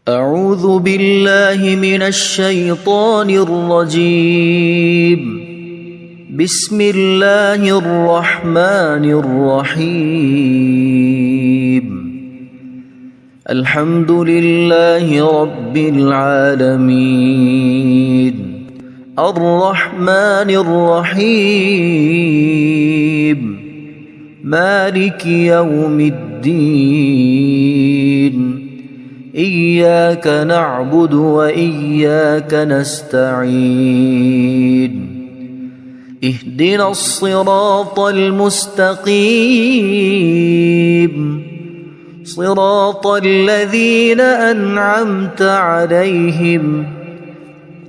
أعوذ بالله من الشيطان الرجيم. بسم الله الرحمن الرحيم. الحمد لله رب العالمين الرحمن الرحيم مالك يوم الدين إياك نعبد وإياك نستعين اهدنا الصراط المستقيم صراط الذين أنعمت عليهم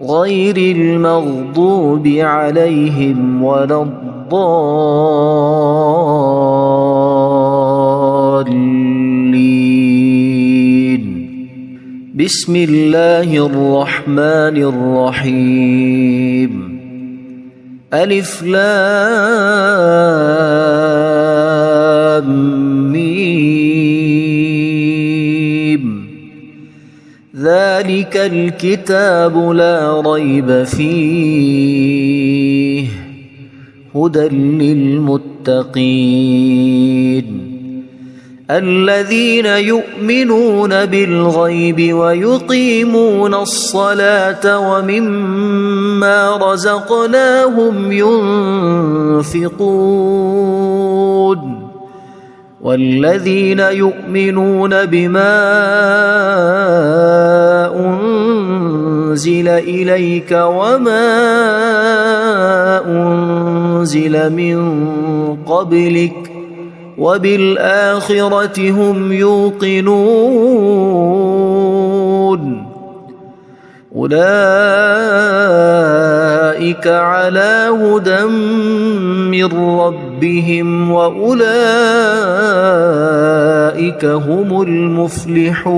غير المغضوب عليهم ولا الضالين. بسم الله الرحمن الرحيم. ألف لام ميم. ذلك الكتاب لا ريب فيه هدى للمتقين الذين يؤمنون بالغيب ويقيمون الصلاة ومما رزقناهم ينفقون والذين يؤمنون بما أنزل إليك وما أنزل من قبلك وبالآخرة هم يوقنون أولئك على هدى من ربهم وأولئك هم المفلحون.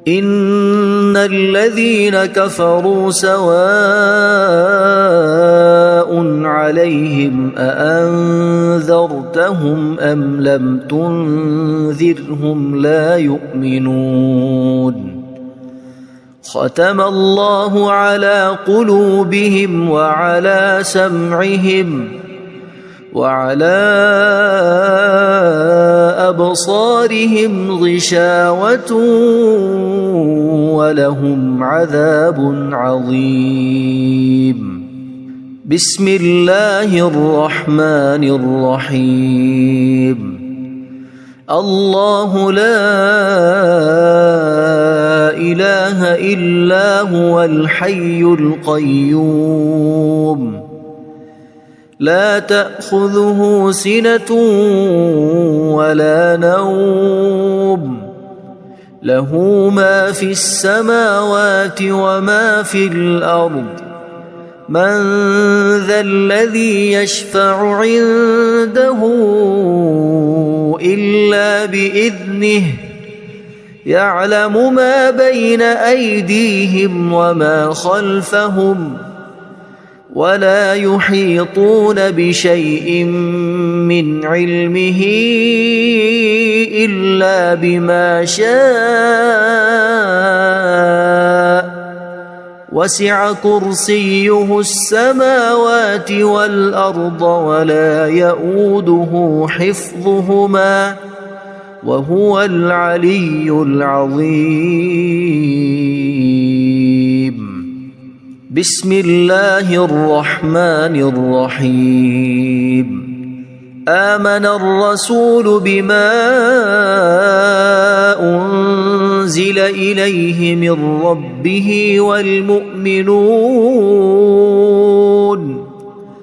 إن الذين كفروا سواء عليهم أأنذرتهم أم لم تنذرهم لا يؤمنون. ختم الله على قلوبهم وعلى سمعهم وعلى أبصارهم غشاوة ولهم عذاب عظيم. بسم الله الرحمن الرحيم. الله لا إله إلا هو الحي القيوم لا تأخذه سنة ولا نوم له ما في السماوات وما في الأرض. من ذا الذي يشفع عنده إلا بإذنه يعلم ما بين أيديهم وما خلفهم ولا يحيطون بشيء من علمه إلا بما شاء وسع كرسيه السماوات والأرض ولا يؤوده حفظهما وهو العلي العظيم. بسم الله الرحمن الرحيم. آمن الرسول بما أنزل إليه من ربه والمؤمنون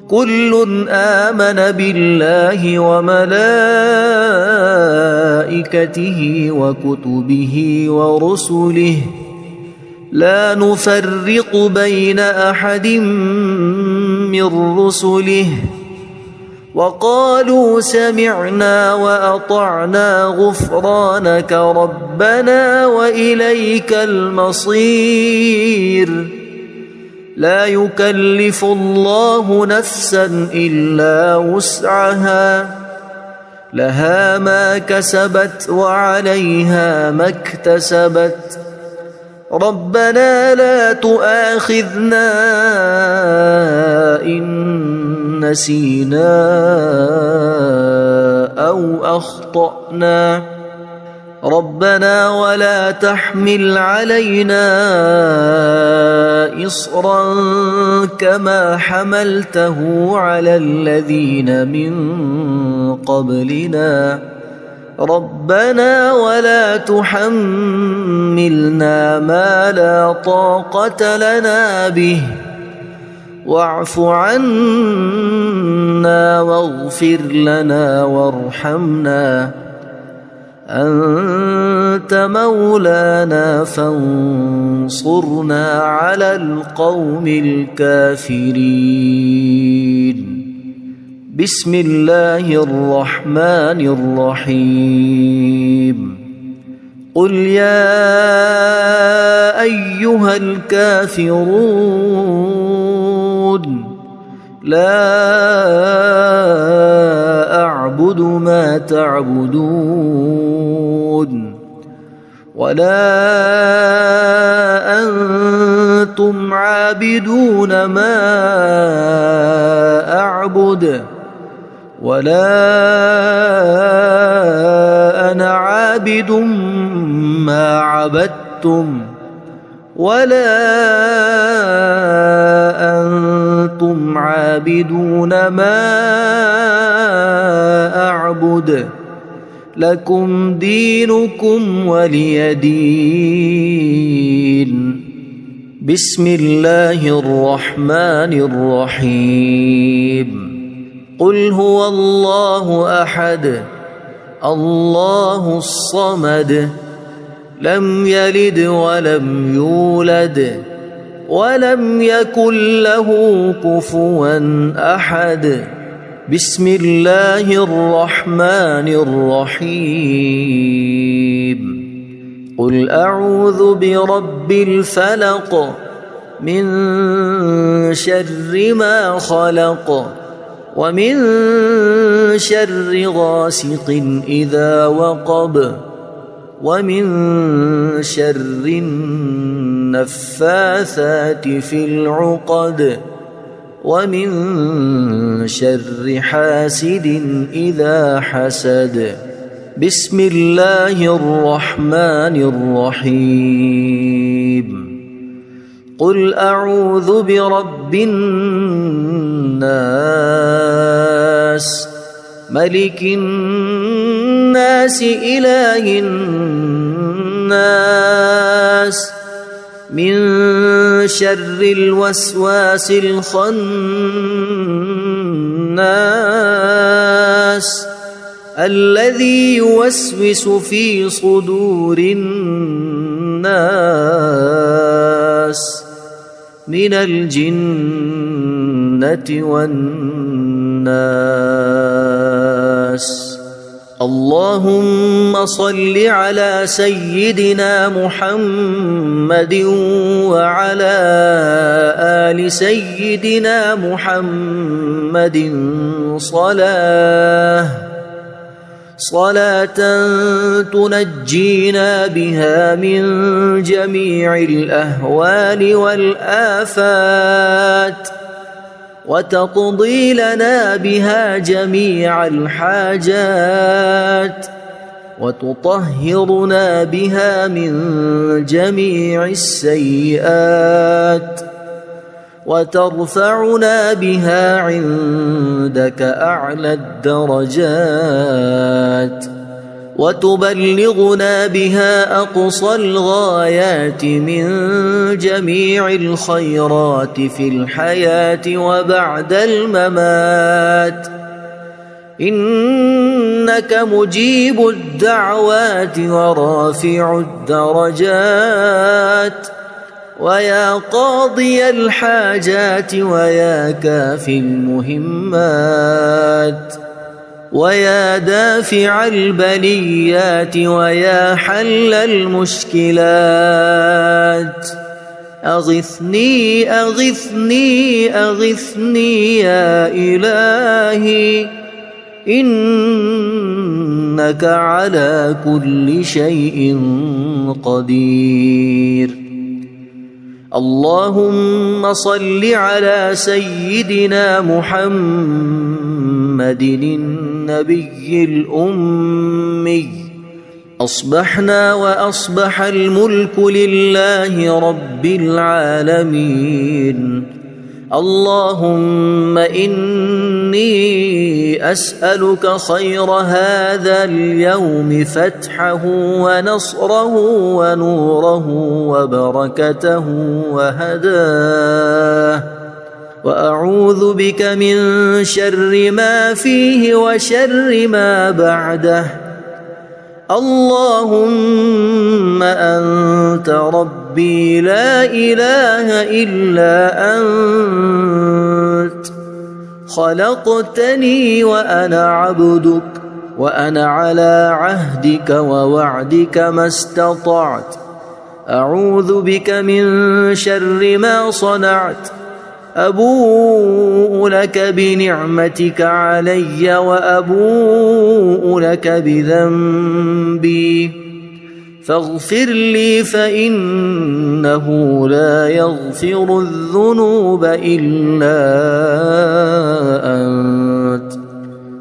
كل آمن بالله وملائكته وكتبه ورسله لا نفرق بين أحد من رسله وقالوا سمعنا وأطعنا غفرانك ربنا وإليك المصير. لا يكلف الله نفسا إلا وسعها لها ما كسبت وعليها ما اكتسبت ربنا لا تؤاخذنا إن نسينا أو أخطأنا ربنا ولا تحمل علينا إصرا كما حملته على الذين من قبلنا ربنا ولا تحملنا ما لا طاقة لنا به واعف عنا واغفر لنا وارحمنا أنت مولانا فانصرنا على القوم الكافرين بسم الله الرحمن الرحيم قل يا أيها الكافرون لا أعبد ما تعبدون ولا أنتم عابدون ما أعبد ولا أنا عابد ما عبدتم ولا أنتم عابدون ما أعبد لكم دينكم ولي دين بسم الله الرحمن الرحيم قل هو الله أحد الله الصمد لم يلد ولم يولد ولم يكن له كفوا أحد بسم الله الرحمن الرحيم قل أعوذ برب الفلق من شر ما خلق ومن شر غاسق إذا وقب ومن شر النفاثات في العقد ومن شر حاسد إذا حسد بسم الله الرحمن الرحيم قل أعوذ برب الناس ملك الناس إله الناس من شر الوسواس الخناس الذي يوسوس في صدور الناس من الجنة والناس اللهم صل على سيدنا محمد وعلى آل سيدنا محمد صلاة تنجينا بها من جميع الأهوال والآفات وتقضي لنا بها جميع الحاجات وتطهرنا بها من جميع السيئات وترفعنا بها عندك أعلى الدرجات وتبلغنا بها أقصى الغايات من جميع الخيرات في الحياة وبعد الممات إنك مجيب الدعوات ورافع الدرجات ويا قاضي الحاجات ويا كافي المهمات ويا دافع البليات ويا حل المشكلات أغثني أغثني أغثني يا إلهي إنك على كل شيء قدير. اللهم صل على سيدنا محمد النبي الأمي. أصبحنا وأصبح الملك لله رب العالمين. اللهم إني أسألك خير هذا اليوم، فتحه ونصره ونوره وبركته وهداه، وأعوذ بك من شر ما فيه وشر ما بعده. اللهم أنت ربي لا إله إلا أنت، خلقتني وأنا عبدك، وأنا على عهدك ووعدك ما استطعت. أعوذ بك من شر ما صنعت. أبوء لك بنعمتك علي وأبوء لك بذنبي، فاغفر لي فإنه لا يغفر الذنوب إلا أنت.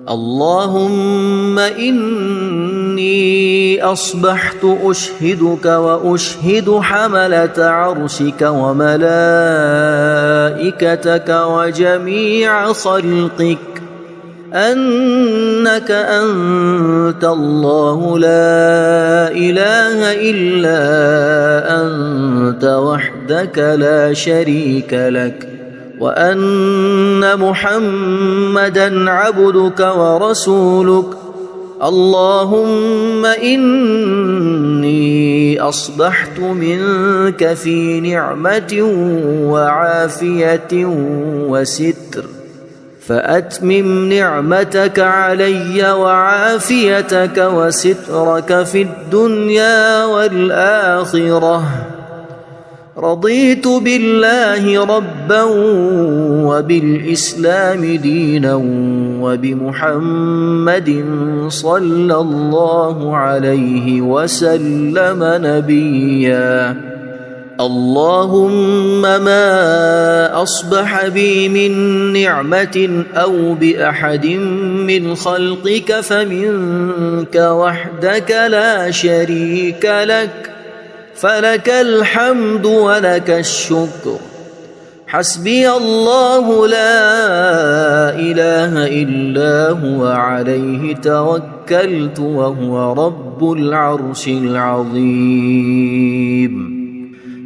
اللهم إني أصبحت أشهدك وأشهد حملة عرشك وملائكتك وجميع خلقك أنك أنت الله لا إله إلا أنت وحدك لا شريك لك، وأن محمدًا عبدك ورسولك. اللهم إني أصبحت منك في نعمة وعافية وستر، فأتمم نعمتك علي وعافيتك وسترك في الدنيا والآخرة. رضيت بالله ربا وبالإسلام دينا وبمحمد صلى الله عليه وسلم نبيا. اللهم ما أصبح بي من نعمة أو بأحد من خلقك فمنك وحدك لا شريك لك، فلك الحمد ولك الشكر. حسبي الله لا إله إلا هو عليه توكلت وهو رب العرش العظيم.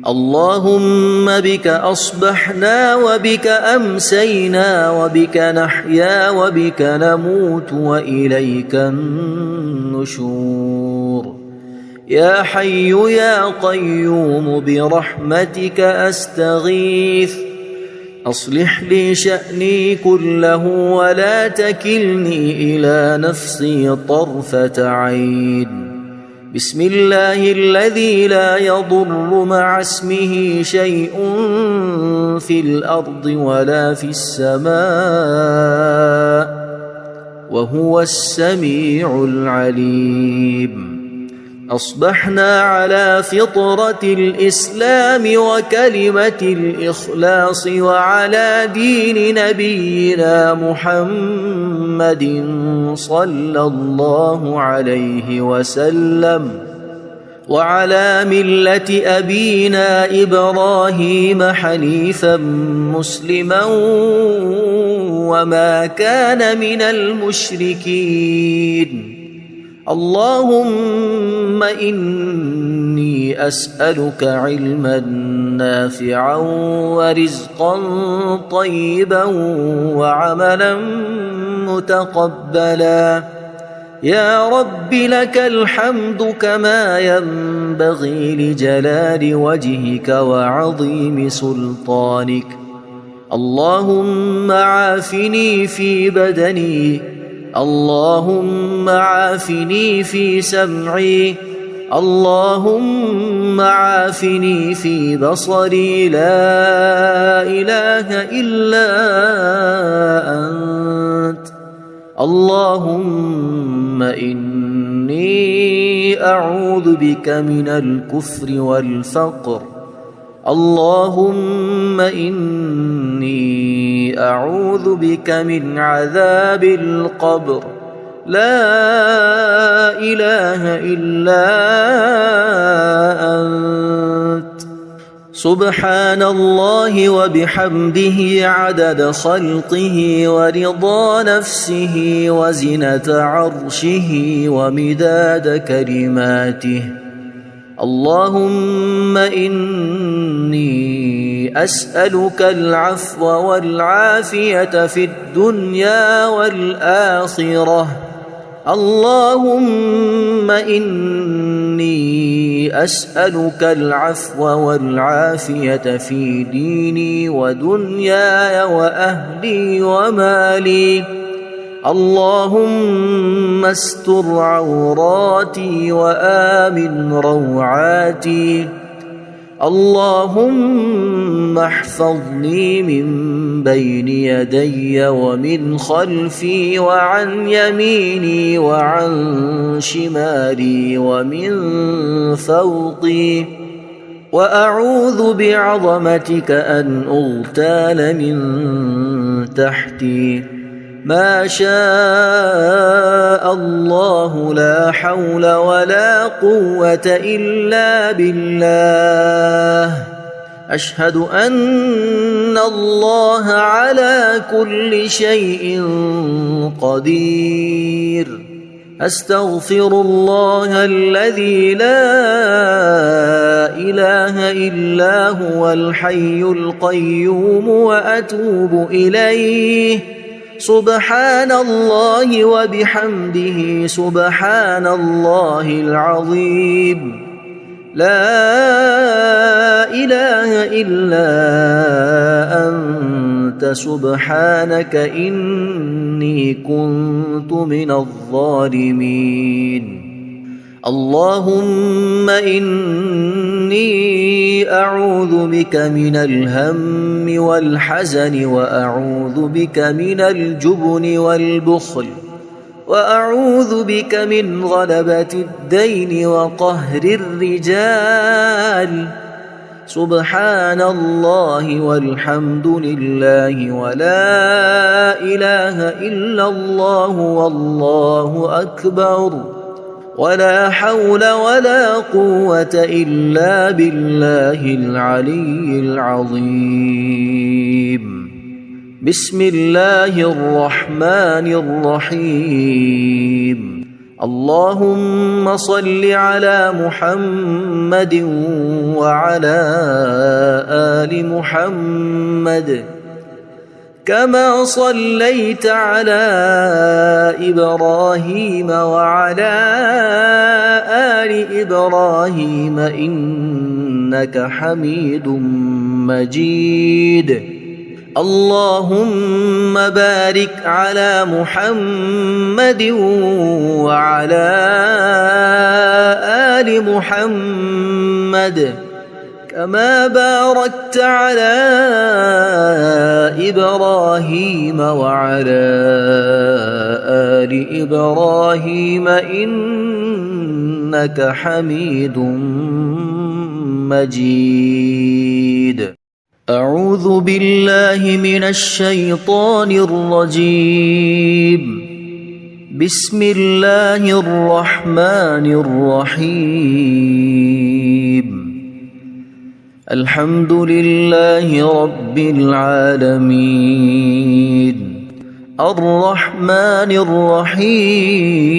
اللهم بك أصبحنا وبك أمسينا وبك نحيا وبك نموت وإليك النشور. يا حي يا قيوم برحمتك أستغيث، أصلح لي شأني كله ولا تكلني إلى نفسي طرفة عين. بسم الله الذي لا يضر مع اسمه شيء في الأرض ولا في السماء وهو السميع العليم. أصبحنا على فطرة الإسلام وكلمة الإخلاص وعلى دين نبينا محمد صلى الله عليه وسلم، وعلى ملة أبينا إبراهيم حنيفا مسلما وما كان من المشركين. اللهم إني أسألك علما نافعا ورزقا طيبا وعملا متقبلا. يا رب لك الحمد كما ينبغي لجلال وجهك وعظيم سلطانك. اللهم عافني في بدني، اللهم عافني في سمعي، اللهم عافني في بصري. لا إله إلا أنت. اللهم إني أعوذ بك من الكفر والفقر. اللهم إني أعوذ بك من عذاب القبر. لا إله إلا أنت. سبحان الله وبحمده عدد خلقه ورضا نفسه وزنة عرشه ومداد كلماته. اللهم إني أسألك العفو والعافية في الدنيا والآخرة. اللهم إني أسألك العفو والعافية في ديني ودنياي وأهلي ومالي. اللهم استر عوراتي وآمن روعاتي. اللهم احفظني من بين يدي ومن خلفي وعن يميني وعن شمالي ومن فوقي. وأعوذ بعظمتك أن أغتال من تحتي. ما شاء الله لا حول ولا قوة إلا بالله. أشهد أن الله على كل شيء قدير. أستغفر الله الذي لا إله إلا هو الحي القيوم وأتوب إليه. سبحان الله وبحمده سبحان الله العظيم. لا إله إلا أنت سبحانك إني كنت من الظالمين. اللهم إني أعوذ بك من الهم والحزن وأعوذ بك من الجبن والبخل وأعوذ بك من غلبة الدين وقهر الرجال. سبحان الله والحمد لله ولا إله إلا الله والله أكبر ولا حول ولا قوة إلا بالله العلي العظيم. بسم الله الرحمن الرحيم. اللهم صل على محمد وعلى آل محمد كما صليت على إبراهيم وعلى آل إبراهيم إنك حميد مجيد. اللهم بارك على محمد وعلى آل محمد كما باركت على إبراهيم وعلى آل إبراهيم إنك حميد مجيد. أعوذ بالله من الشيطان الرجيم. بسم الله الرحمن الرحيم. الحمد لله رب العالمين الرحمن الرحيم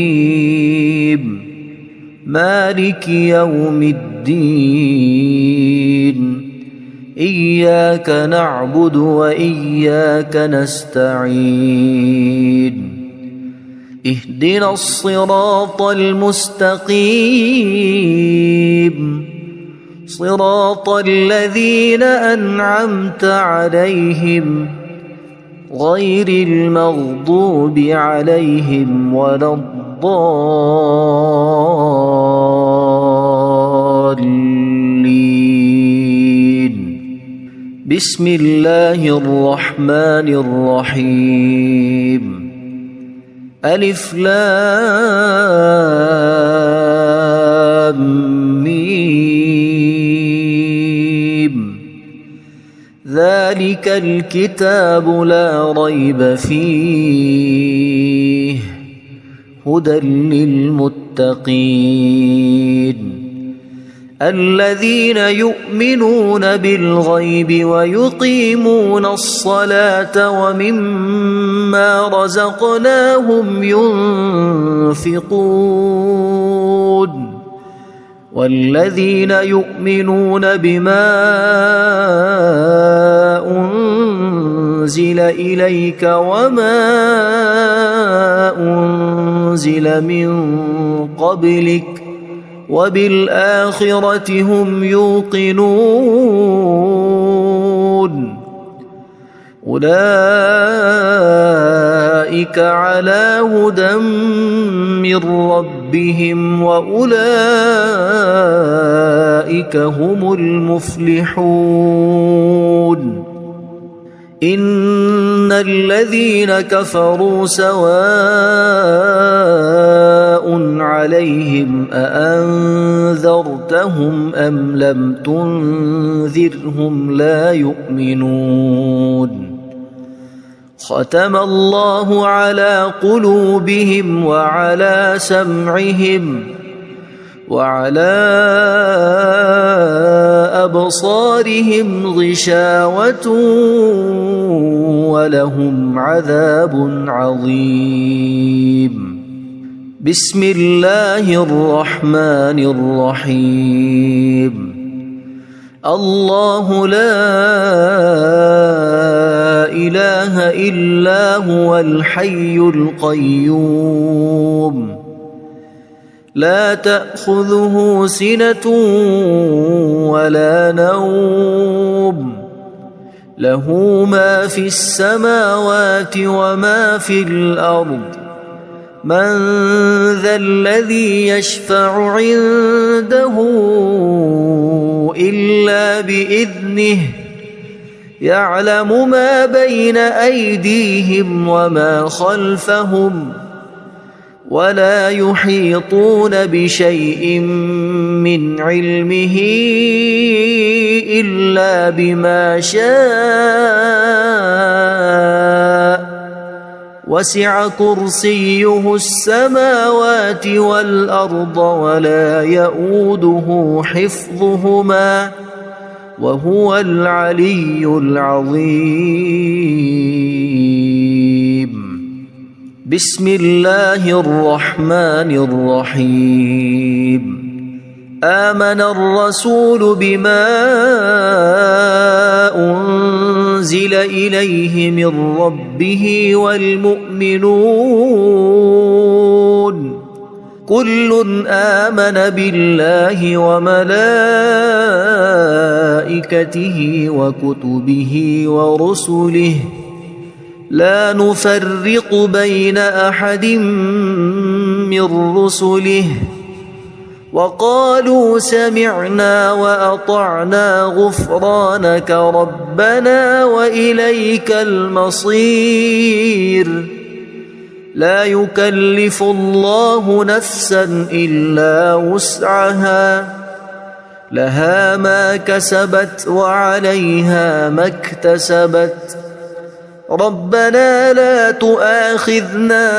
مالك يوم الدين. إياك نعبد وإياك نستعين. اهدنا الصراط المستقيم صراط الذين أنعمت عليهم غير المغضوب عليهم ولا الضالين. بسم الله الرحمن الرحيم. ألف لام ميم ذلك الكتاب لا ريب فيه هدى للمتقين الذين يؤمنون بالغيب ويقيمون الصلاة ومما رزقناهم ينفقون والذين يؤمنون بما أنزل إليك وما أنزل من قبلك وبالآخرة هم يوقنون أولئك على هدى من ربهم وأولئك هم المفلحون إن الذين كفروا سواء عليهم أأنذرتهم أم لم تنذرهم لا يؤمنون ختم الله على قلوبهم وعلى سمعهم وعلى أبصارهم غشاوة ولهم عذاب عظيم بسم الله الرحمن الرحيم الله لا إله إلا هو الحي القيوم لا تأخذه سنة ولا نوم له ما في السماوات وما في الأرض من ذا الذي يشفع عنده إلا بإذنه يعلم ما بين أيديهم وما خلفهم ولا يحيطون بشيء من علمه إلا بما شاء وسع كرسيه السماوات والأرض ولا يؤوده حفظهما وهو العلي العظيم بسم الله الرحمن الرحيم آمن الرسول بما أنزل إليه من ربه والمؤمنون كل آمن بالله وملائكته وكتبه ورسله لا نفرق بين أحد من رسله وقالوا سمعنا وأطعنا غفرانك ربنا وإليك المصير لا يكلف الله نفسا إلا وسعها لها ما كسبت وعليها ما اكتسبت ربنا لا تؤاخذنا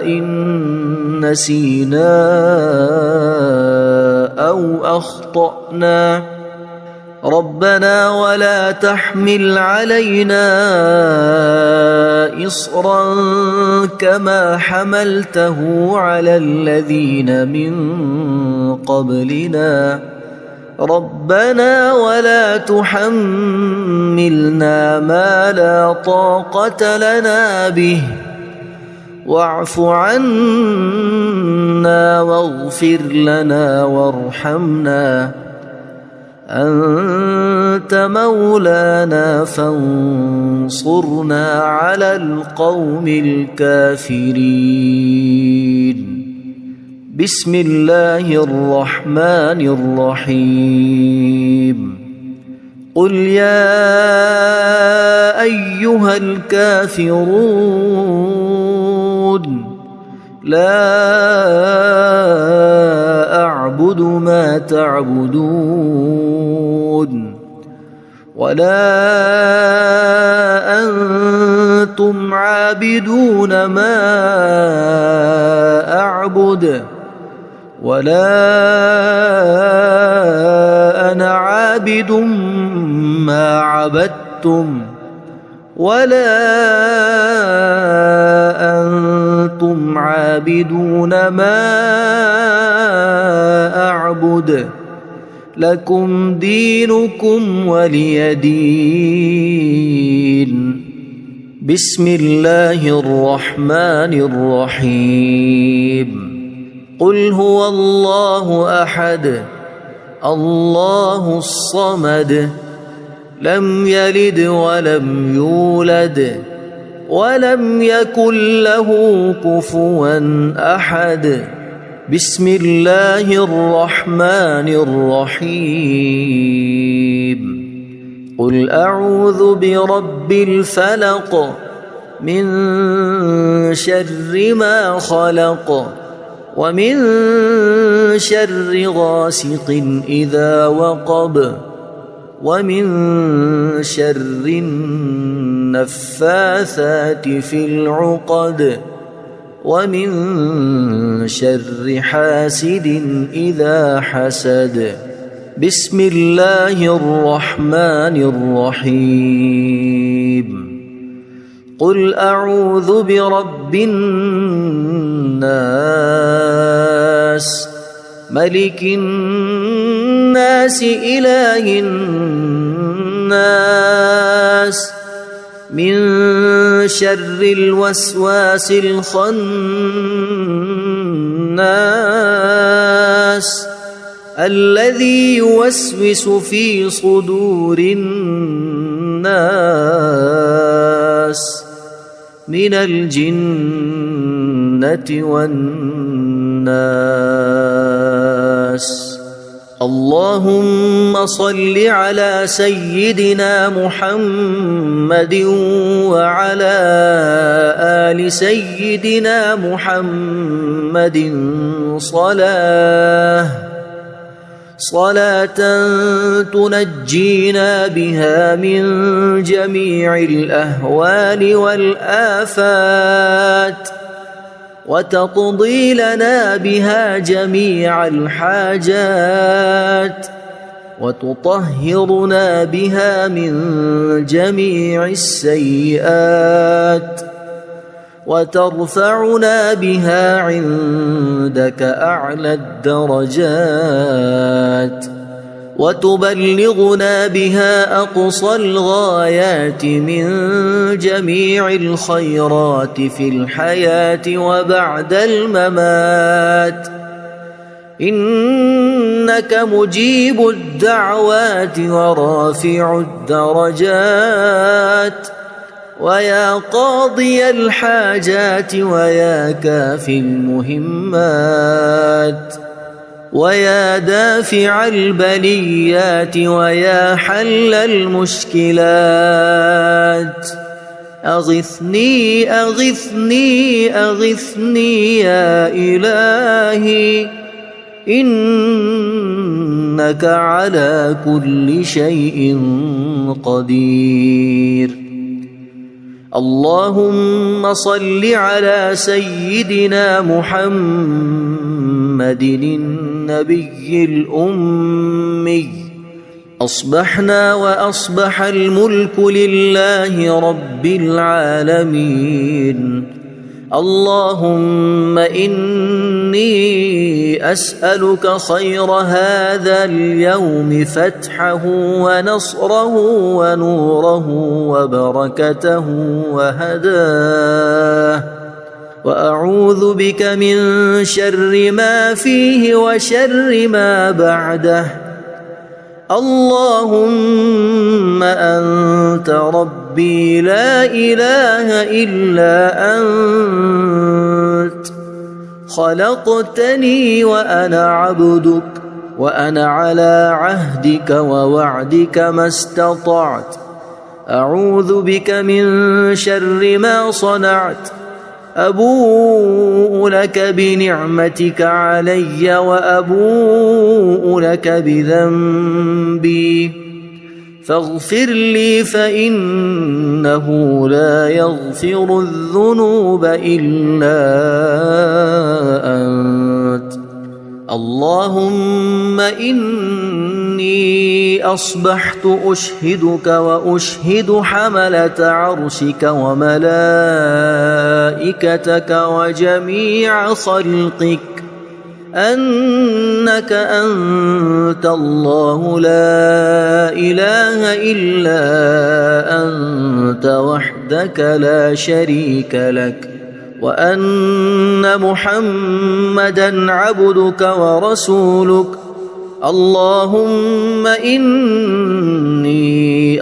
إن نسينا أو أخطأنا ربنا ولا تحمل علينا إصرا كما حملته على الذين من قبلنا ربنا ولا تحملنا ما لا طاقة لنا به واعف عنا واغفر لنا وارحمنا أنت مولانا فانصرنا على القوم الكافرين بسم الله الرحمن الرحيم قل يا أيها الكافرون لا أعبد ما تعبدون ولا أنتم عابدون ما أعبد ولا أنا عابد ما عبدتم ولا أنتم عابدون ما أعبد لكم دينكم ولي دين. بسم الله الرحمن الرحيم. قل هو الله أحد الله الصمد لم يلد ولم يولد ولم يكن له كفوا أحد. بسم الله الرحمن الرحيم. قل أعوذ برب الفلق من شر ما خلق ومن شر غاسق إذا وقب ومن شر النفاثات في العقد ومن شر حاسد إذا حسد. بسم الله الرحمن الرحيم. قل أعوذ برب الناس ملك الناس إله الناس من شر الوسواس الخناس الذي يوسوس في صدور الناس من الجنة والناس. اللهم صل على سيدنا محمد وعلى آل سيدنا محمد صلاة تنجينا بها من جميع الأهوال والآفات وتقضي لنا بها جميع الحاجات وتطهرنا بها من جميع السيئات وترفعنا بها عندك أعلى الدرجات وتبلغنا بها أقصى الغايات من جميع الخيرات في الحياة وبعد الممات. إنك مجيب الدعوات ورافع الدرجات ويا قاضي الحاجات ويا كافي المهمات ويا دافع البليات ويا حل المشكلات. أغثني أغثني أغثني يا إلهي إنك على كل شيء قدير. اللهم صل على سيدنا محمد النبي الأمي. أصبحنا وأصبح الملك لله رب العالمين. اللهم إني أسألك خير هذا اليوم فتحه ونصره ونوره وبركته وهداه وأعوذ بك من شر ما فيه وشر ما بعده. اللهم أنت ربي لا إله إلا أنت خلقتني وأنا عبدك وأنا على عهدك ووعدك ما استطعت. أعوذ بك من شر ما صنعت أبوء لك بنعمتك علي وأبوء لك بذنبي فاغفر لي فإنه لا يغفر الذنوب إلا أنت. اللهم إني أصبحت أشهدك وأشهد حملة عرشك وملائكتك وجميع خلقك أنك أنت الله لا إله إلا أنت وحدك لا شريك لك وأن محمدًا عبدك ورسولك. اللهم إني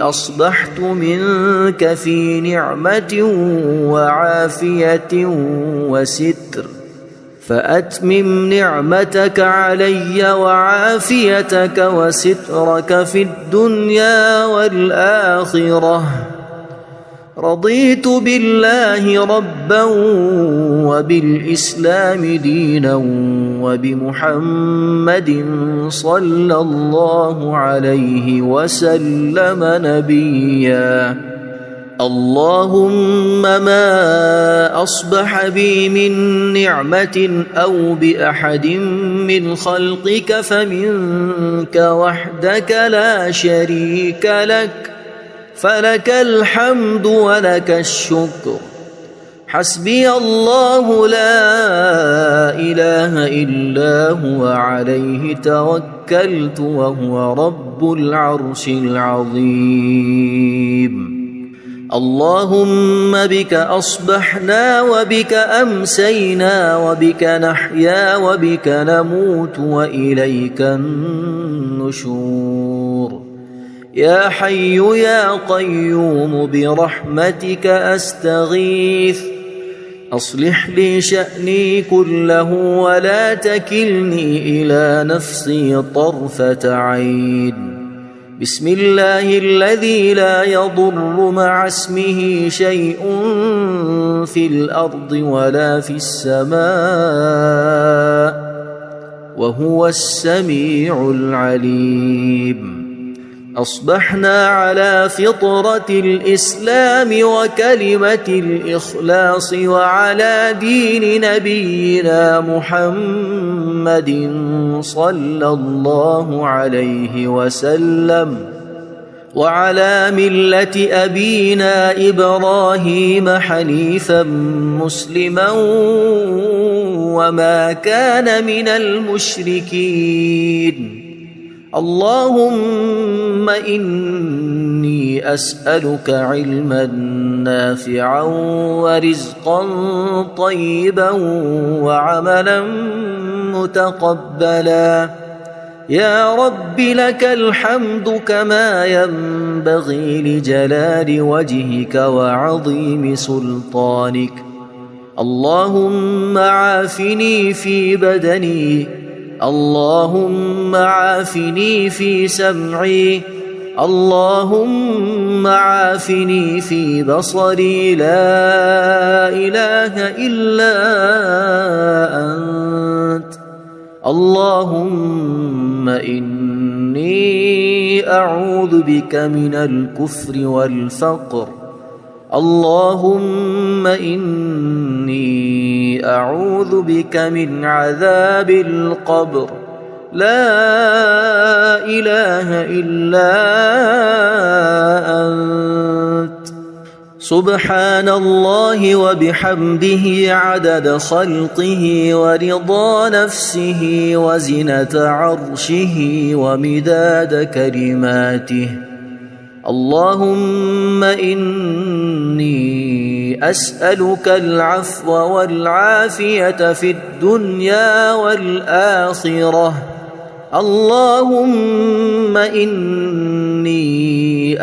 أصبحت منك في نعمة وعافية وستر فأتمم نعمتك علي وعافيتك وسترك في الدنيا والآخرة. رضيت بالله ربا وبالإسلام دينا وبمحمد صلى الله عليه وسلم نبيا. اللهم ما أصبح بي من نعمة أو بأحد من خلقك فمنك وحدك لا شريك لك فلك الحمد ولك الشكر. حسبي الله لا إله إلا هو عليه توكلت وهو رب العرش العظيم. اللهم بك أصبحنا وبك أمسينا وبك نحيا وبك نموت وإليك النشور. يا حي يا قيوم برحمتك أستغيث أصلح لي شأني كله ولا تكلني إلى نفسي طرفة عين. بسم الله الذي لا يضر مع اسمه شيء في الأرض ولا في السماء وهو السميع العليم. أصبحنا على فطرة الإسلام وكلمة الإخلاص وعلى دين نبينا محمد صلى الله عليه وسلم وعلى ملة أبينا إبراهيم حنيفا مسلما وما كان من المشركين. اللهم إني أسألك علما نافعا ورزقا طيبا وعملا متقبلا. يا رب لك الحمد كما ينبغي لجلال وجهك وعظيم سلطانك. اللهم عافني في بدني اللهم عافني في سمعي اللهم عافني في بصري لا إله إلا أنت. اللهم إني أعوذ بك من الكفر والفقر. اللهم إني أعوذ بك من عذاب القبر. لا إله إلا أنت. سبحان الله وبحمده عدد خلقه ورضا نفسه وزنة عرشه ومداد كلماته. اللهم إني أسألك العفو والعافية في الدنيا والآخرة. اللهم إني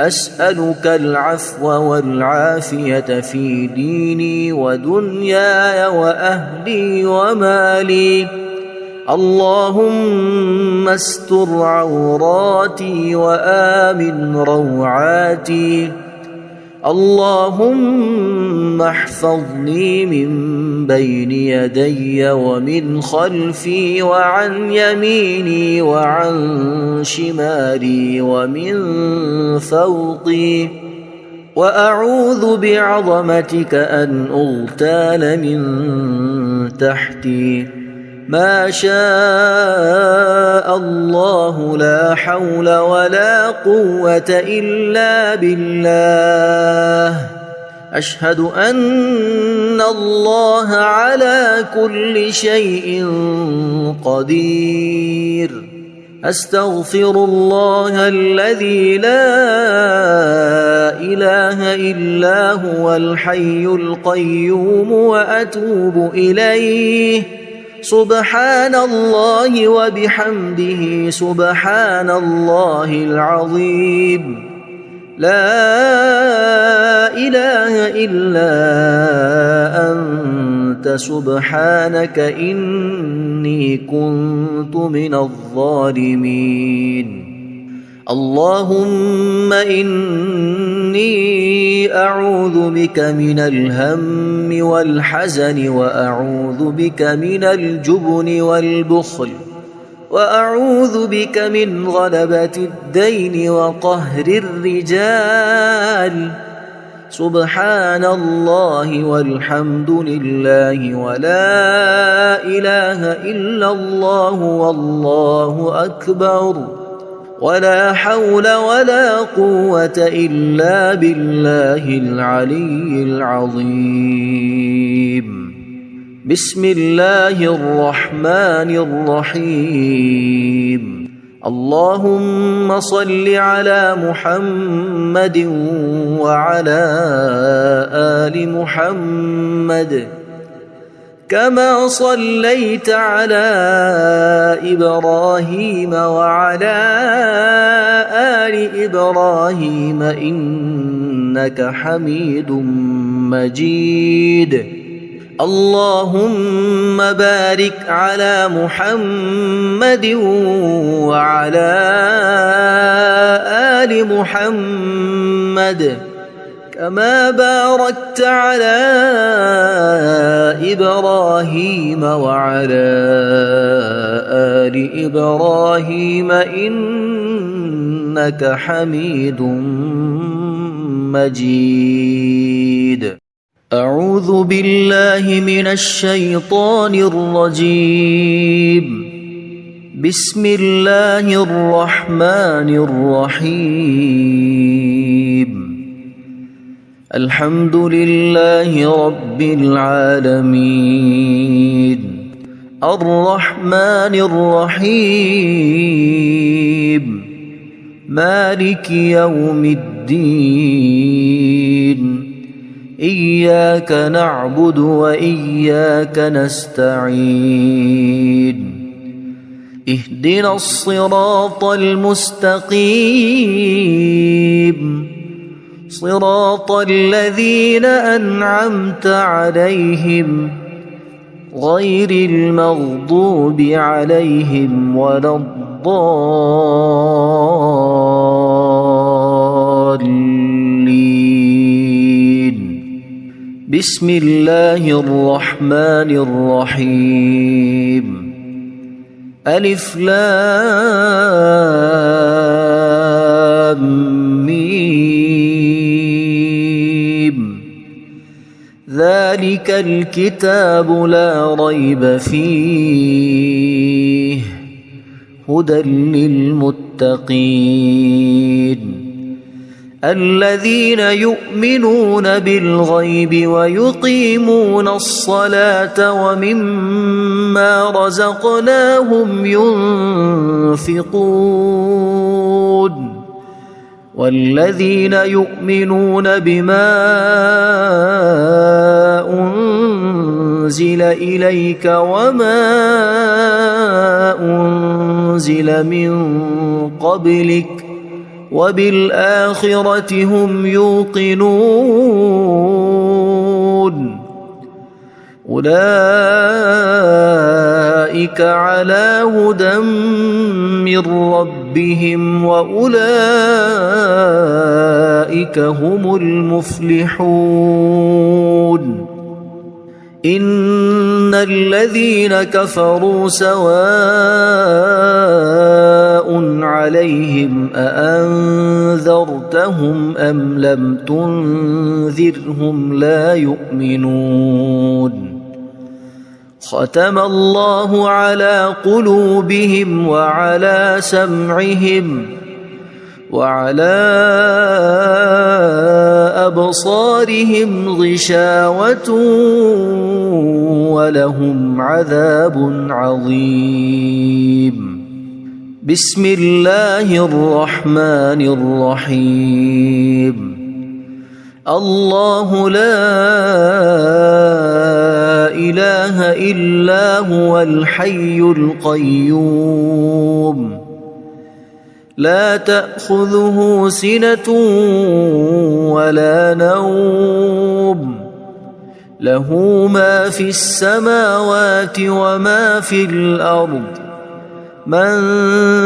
أسألك العفو والعافية في ديني ودنياي وأهلي ومالي. اللهم استر عوراتي وآمن روعاتي. اللهم احفظني من بين يدي ومن خلفي وعن يميني وعن شمالي ومن فوقي، وأعوذ بعظمتك أن أغتال من تحتي. ما شاء الله لا حول ولا قوة إلا بالله. أشهد أن الله على كل شيء قدير. أستغفر الله الذي لا إله إلا هو الحي القيوم وأتوب إليه. سبحان الله وبحمده سبحان الله العظيم. لا إله إلا أنت سبحانك إني كنت من الظالمين. اللهم إني أعوذ بك من الهم والحزن، وأعوذ بك من الجبن والبخل، وأعوذ بك من غلبة الدين وقهر الرجال. سبحان الله والحمد لله ولا إله إلا الله والله أكبر، ولا حول ولا قوة إلا بالله العلي العظيم. بسم الله الرحمن الرحيم. اللهم صل على محمد وعلى آل محمد كما صليت على إبراهيم وعلى آل إبراهيم إنك حميد مجيد. اللهم بارك على محمد وعلى آل محمد كما باركت على إبراهيم وعلى آل إبراهيم إنك حميد مجيد. أعوذ بالله من الشيطان الرجيم. بسم الله الرحمن الرحيم. الحمد لله رب العالمين. الرحمن الرحيم. مالك يوم الدين. إياك نعبد وإياك نستعين. اهدنا الصراط المستقيم، صراط الذين أنعمت عليهم غير المغضوب عليهم ولا الضالين. بسم الله الرحمن الرحيم. ألف لام ميم. ذلك الكتاب لا ريب فيه هدى للمتقين الذين يؤمنون بالغيب ويقيمون الصلاة ومما رزقناهم ينفقون والذين يؤمنون بما أنزل إليك وما أنزل من قبلك وبالآخرة هم يوقنون أولئك على هدى من ربهم وأولئك هم المفلحون إن الذين كفروا سواء عليهم أأنذرتهم أم لم تنذرهم لا يؤمنون ختم الله على قلوبهم وعلى سمعهم وعلى أبصارهم غشاوة ولهم عذاب عظيم بسم الله الرحمن الرحيم الله لا إله إلا هو الحي القيوم لا تأخذه سنة ولا نوم له ما في السماوات وما في الأرض من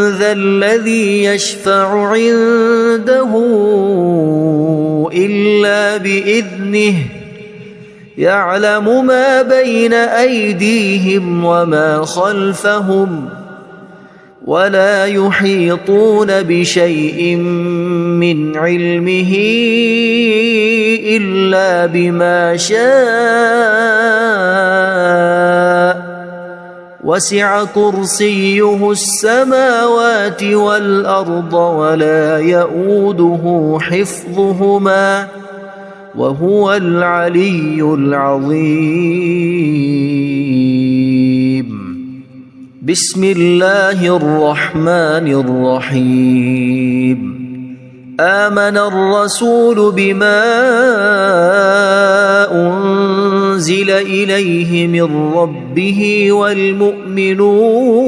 ذا الذي يشفع عنده إلا بإذنه يعلم ما بين أيديهم وما خلفهم ولا يحيطون بشيء من علمه إلا بما شاء وسع كرسيه السماوات والأرض ولا يؤوده حفظهما وهو العلي العظيم بسم الله الرحمن الرحيم آمن الرسول بما أنزل إليه من ربه والمؤمنون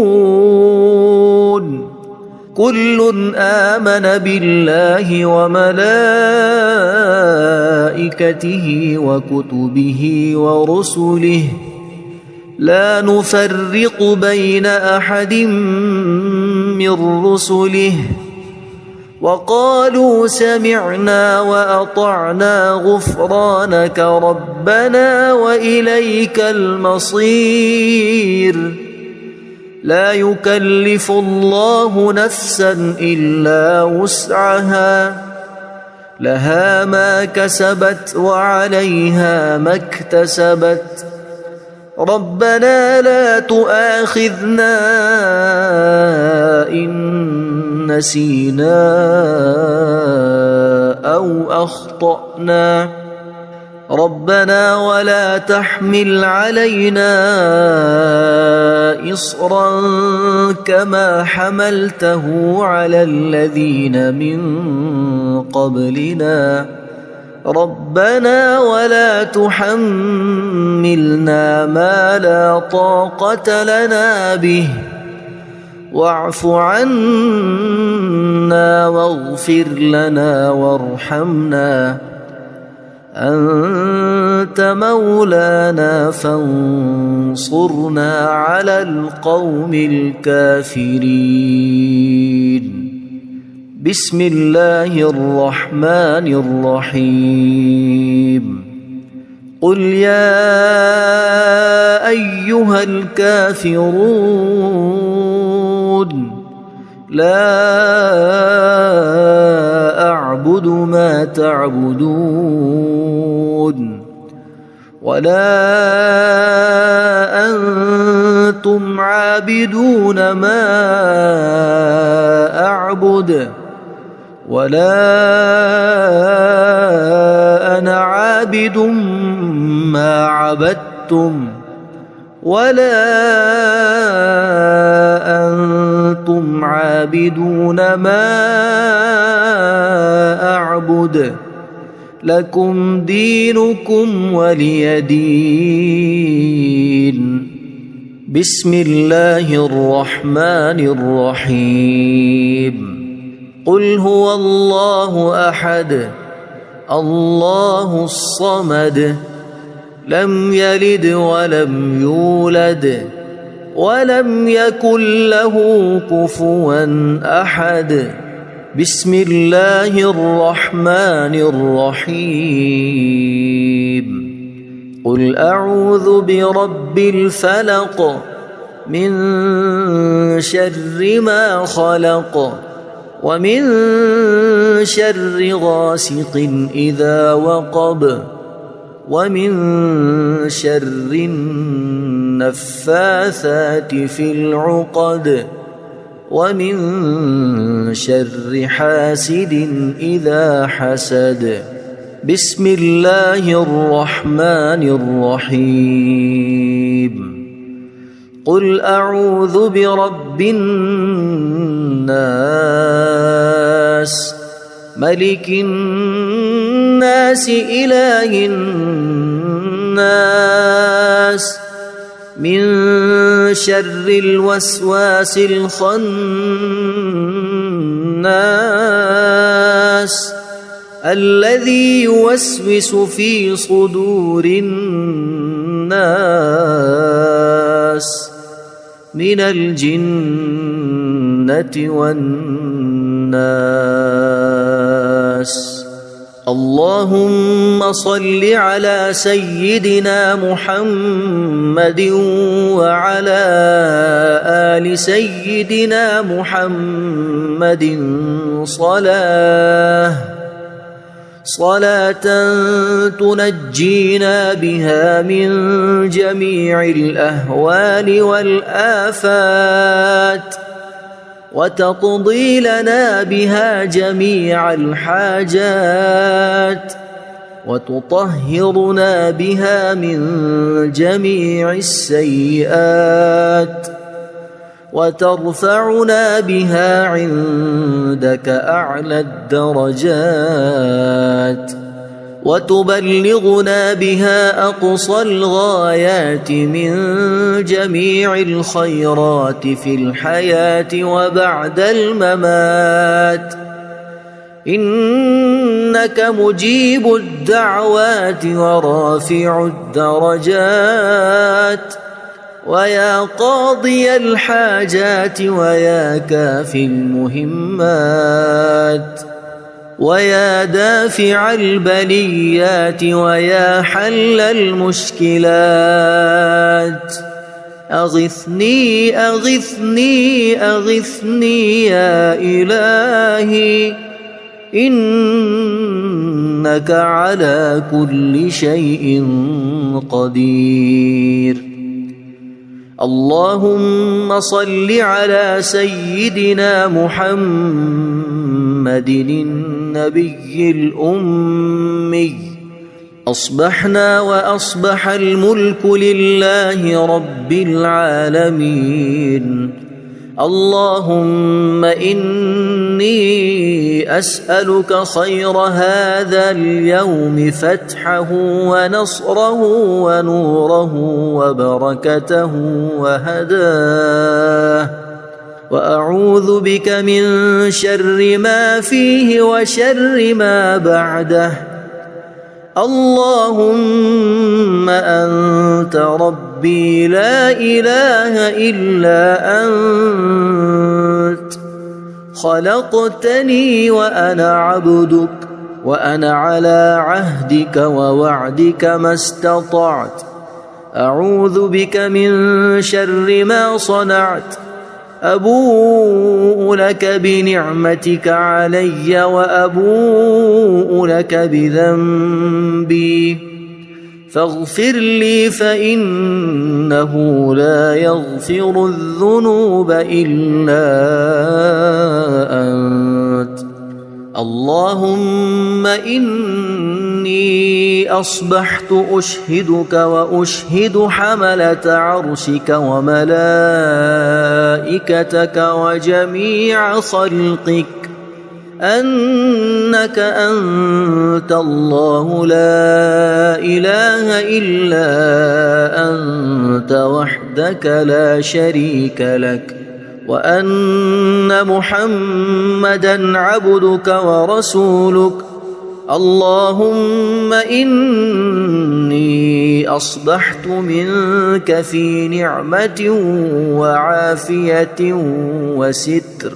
كل آمن بالله وملائكته وكتبه ورسله لا نفرق بين أحد من رسله وقالوا سمعنا وأطعنا غفرانك ربنا وإليك المصير لا يكلف الله نفسا إلا وسعها لها ما كسبت وعليها ما اكتسبت ربنا لا تؤاخذنا إن نسينا أو أخطأنا ربنا ولا تحمل علينا إصرا كما حملته على الذين من قبلنا ربنا ولا تحملنا ما لا طاقة لنا به واعف عنا واغفر لنا وارحمنا أنت مولانا فانصرنا على القوم الكافرين بسم الله الرحمن الرحيم قل يا أيها الكافرون لا أعبد ما تعبدون ولا أنتم عابدون ما أعبد ولا أنا عابد ما عبدتم ولا أنتم عابدون ما أعبد لكم دينكم ولي دين بسم الله الرحمن الرحيم قل هو الله أحد الله الصمد لم يلد ولم يولد ولم يكن له كفوا أحد. بسم الله الرحمن الرحيم. قل أعوذ برب الفلق من شر ما خلق ومن شر غاسق إذا وقب ومن شر النفاثات في العقد ومن شر حاسد إذا حسد. بسم الله الرحمن الرحيم. قل أعوذ برب الناس ملك الناس إله الناس من شر الوسواس الخناس الذي يوسوس في صدور الناس من الجنة والناس. اللهم صل على سيدنا محمد وعلى آل سيدنا محمد صلاة تنجينا بها من جميع الأهوال والآفات وتقضي لنا بها جميع الحاجات وتطهرنا بها من جميع السيئات وترفعنا بها عندك أعلى الدرجات وتبلغنا بها أقصى الغايات من جميع الخيرات في الحياة وبعد الممات. إنك مجيب الدعوات ورافع الدرجات ويا قاضي الحاجات ويا كافي المهمات ويا دافع البليات ويا حل المشكلات. أغثني أغثني أغثني يا إلهي إنك على كل شيء قدير. اللهم صل على سيدنا محمد النبي الأمي. أصبحنا وأصبح الملك لله رب العالمين. اللهم إني أسألك خير هذا اليوم فتحه ونصره ونوره وبركته وهداه وأعوذ بك من شر ما فيه وشر ما بعده. اللهم أنت ربي لا إله إلا أنت خلقتني وأنا عبدك وأنا على عهدك ووعدك ما استطعت. أعوذ بك من شر ما صنعت. أبوء لك بنعمتك علي وأبوء لك بذنبي فاغفر لي فإنه لا يغفر الذنوب إلا أنت. اللهم إني أصبحت أشهدك وأشهد حملة عرشك وملائكتك وجميع خلقك أنك أنت الله لا إله إلا أنت وحدك لا شريك لك وأن محمدًا عبدك ورسولك. اللهم إني إني أصبحت منك في نعمة وعافية وستر،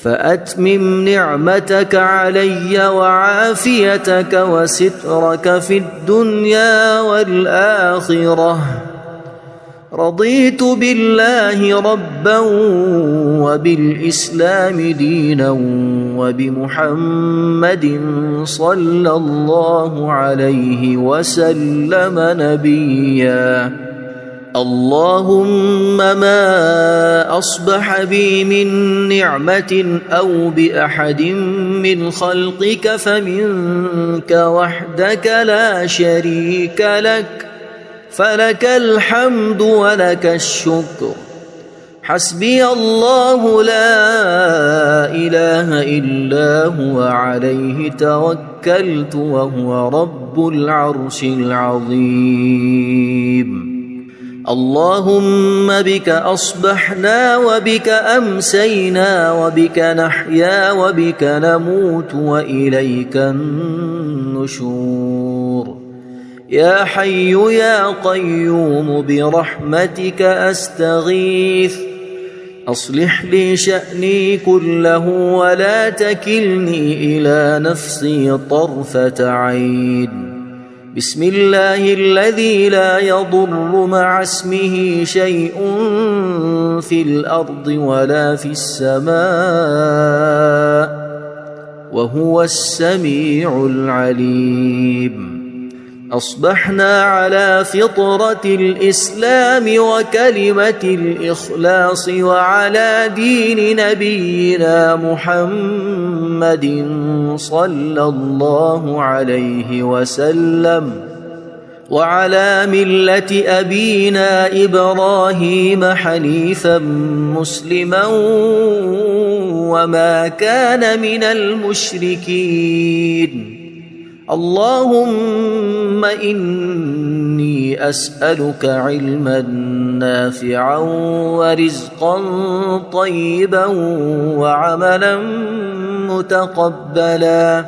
فأتمم نعمتك علي وعافيتك وسترك في الدنيا والآخرة. رضيت بالله ربا وبالإسلام دينا وبمحمد صلى الله عليه وسلم نبيا. اللهم ما أصبح بي من نعمة أو بأحد من خلقك فمنك وحدك لا شريك لك، فلك الحمد ولك الشكر. حسبي الله لا إله إلا هو عليه توكلت وهو رب العرش العظيم. اللهم بك أصبحنا وبك أمسينا وبك نحيا وبك نموت وإليك النشور. يا حي يا قيوم برحمتك أستغيث، أصلح لي شأني كله ولا تكلني إلى نفسي طرفة عين. بسم الله الذي لا يضر مع اسمه شيء في الأرض ولا في السماء وهو السميع العليم. أصبحنا على فطرة الإسلام وكلمة الإخلاص وعلى دين نبينا محمد صلى الله عليه وسلم وعلى ملة أبينا إبراهيم حنيفا مسلما وما كان من المشركين. اللهم إني أسألك علما نافعا ورزقا طيبا وعملا متقبلا.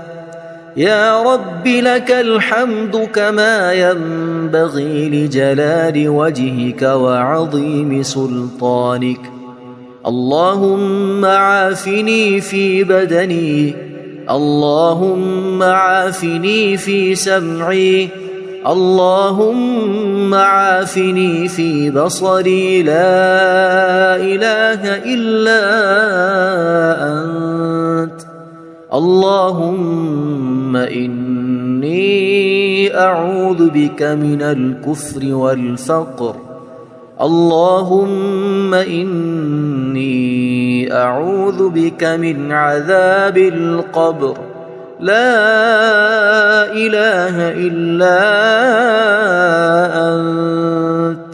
يا رب لك الحمد كما ينبغي لجلال وجهك وعظيم سلطانك. اللهم عافني في بدني، اللهم عافني في سمعي، اللهم عافني في بصري. لا إله إلا أنت. اللهم إني أعوذ بك من الكفر والفقر. اللهم إني أعوذ بك من عذاب القبر. لا إله إلا أنت.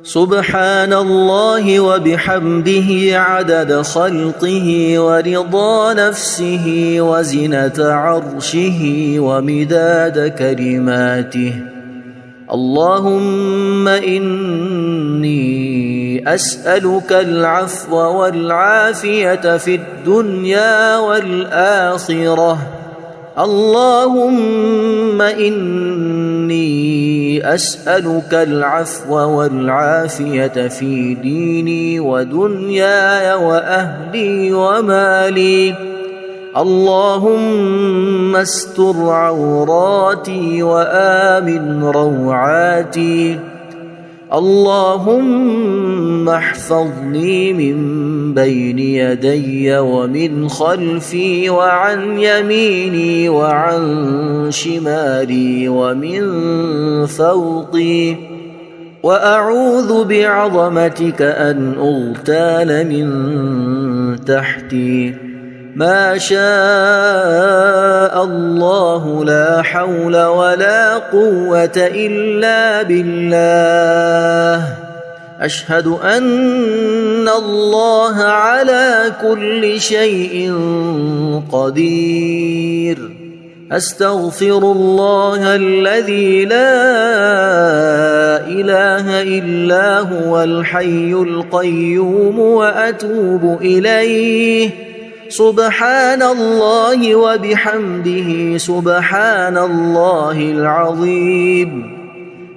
سبحان الله وبحمده عدد خلقه ورضا نفسه وزنة عرشه ومداد كلماته. اللهم إني أسألك العفو والعافية في الدنيا والآخرة. اللهم إني أسألك العفو والعافية في ديني ودنياي وأهلي ومالي. اللهم استر عوراتي وآمن روعاتي. اللهم احفظني من بين يدي ومن خلفي وعن يميني وعن شمالي ومن فوقي. وأعوذ بعظمتك أن أغتال من تحتي. ما شاء الله لا حول ولا قوة إلا بالله. أشهد أن الله على كل شيء قدير. أستغفر الله الذي لا إله إلا هو الحي القيوم وأتوب إليه. سبحان الله وبحمده سبحان الله العظيم.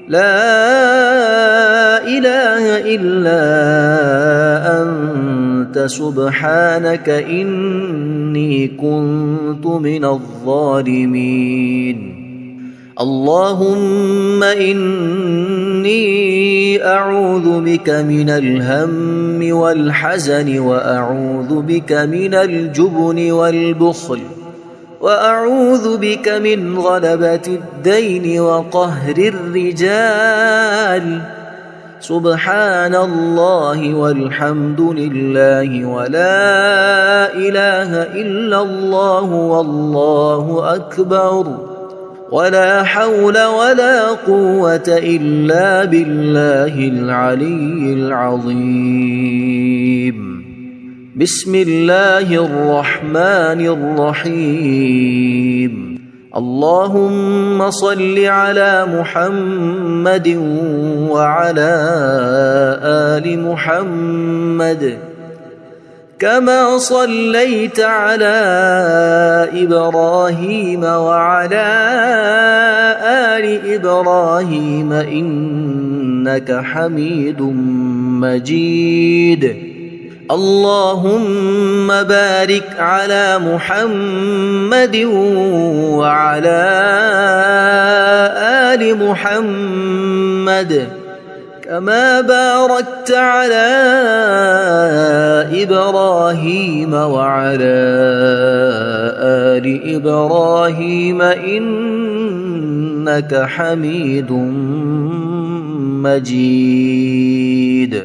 لا إله إلا أنت سبحانك إني كنت من الظالمين. اللهم إني أعوذ بك من الهم والحزن، وأعوذ بك من الجبن والبخل، وأعوذ بك من غلبة الدين وقهر الرجال. سبحان الله والحمد لله ولا إله إلا الله والله أكبر، ولا حول ولا قوة إلا بالله العلي العظيم. بسم الله الرحمن الرحيم. اللهم صل على محمد وعلى آل محمد كما صليت على إبراهيم وعلى آل إبراهيم إنك حميد مجيد. اللهم بارك على محمد وعلى آل محمد كما باركت على إبراهيم وعلى آل إبراهيم إنك حميد مجيد.